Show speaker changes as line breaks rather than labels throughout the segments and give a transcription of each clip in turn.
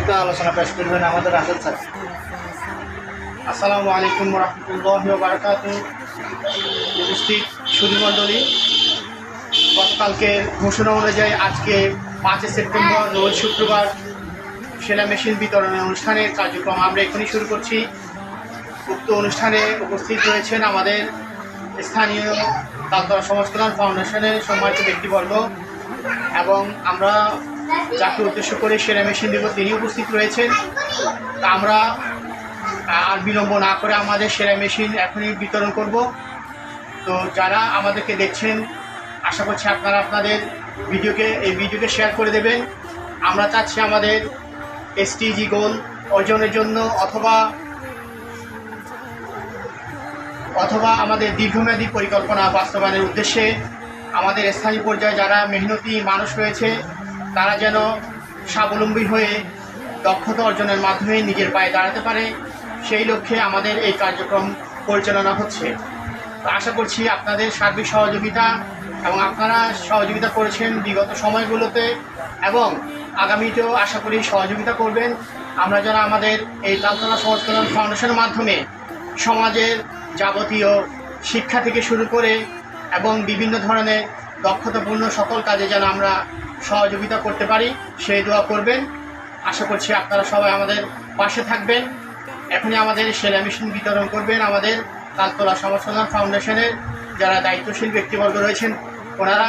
সংক্ষিপ্ত আলোচনা পেশ করবেন আমাদের রাসেল স্যার। আসসালামু আলাইকুম রহমতুল্লাহি ওয়া বারাকাতুহু। উপস্থিত সুধীমণ্ডলী, গতকালকে ঘোষণা অনুযায়ী আজকে 5 সেপ্টেম্বর রোজ শুক্রবার সেলাই মেশিন বিতরণের অনুষ্ঠানের কার্যক্রম আমরা এখনই শুরু করছি। উক্ত অনুষ্ঠানে উপস্থিত রয়েছেন আমাদের স্থানীয় তালতলা সমাজ কল্যাণ ফাউন্ডেশনের সম্মানিত ব্যক্তিবর্গ এবং আমরা যাকে উদ্দেশ্য করে সেলাই মেশিন দেব তিনি উপস্থিত রয়েছেন। তা আমরা আর বিলম্ব না করে আমাদের সেলাই মেশিন এখনই বিতরণ করব। তো যারা আমাদেরকে দেখছেন, আশা করছি আপনারা আপনাদের ভিডিওকে শেয়ার করে দেবেন। আমরা চাচ্ছি আমাদের এসটিজি গোল অর্জনের জন্য অথবা আমাদের দীর্ঘমেয়াদী পরিকল্পনা বাস্তবায়নের উদ্দেশ্যে আমাদের স্থানীয় পর্যায়ে যারা মেহনতি মানুষ রয়েছে তারা যেন স্বাবলম্বী হয়ে দক্ষতা অর্জনের মাধ্যমে নিজের পায়ে দাঁড়াতে পারে, সেই লক্ষ্যে আমাদের এই কার্যক্রম পরিচালনা হচ্ছে। তো আশা করছি আপনাদের সার্বিক সহযোগিতা এবং আপনারা সহযোগিতা করেছেন বিগত সময়গুলোতে এবং আগামীতেও আশা করি সহযোগিতা করবেন। আমরা যেন আমাদের এই তালতলা সমাজ কল্যাণ ফাউন্ডেশনের মাধ্যমে সমাজের যাবতীয় শিক্ষা থেকে শুরু করে এবং বিভিন্ন ধরনের দক্ষতাপূর্ণ সকল কাজে যেন আমরা সহযোগিতা করতে পারি, সেই দোয়া করবেন। আশা করছি আপনারা সবাই আমাদের পাশে থাকবেন। এখনই আমাদের সেলাই মেশিন বিতরণ করবেন আমাদের তালতলা সমাজ কল্যাণ ফাউন্ডেশনের যারা দায়িত্বশীল ব্যক্তিবর্গ রয়েছেন ওনারা।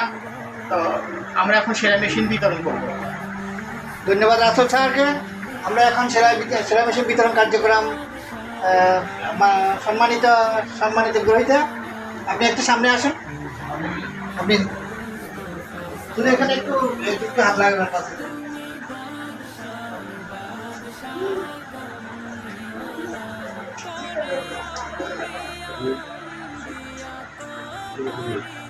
তো আমরা এখন সেলাই মেশিন বিতরণ করব।
ধন্যবাদ রাসেল স্যারকে। আমরা এখন সেলাই মেশিন বিতরণ কার্যক্রম সম্মানিত গ্রহীতা, আপনি একটু সামনে আসুন। আপনি তুমি এখানে একটু হাত লাগানোর পাশে।
Thank you.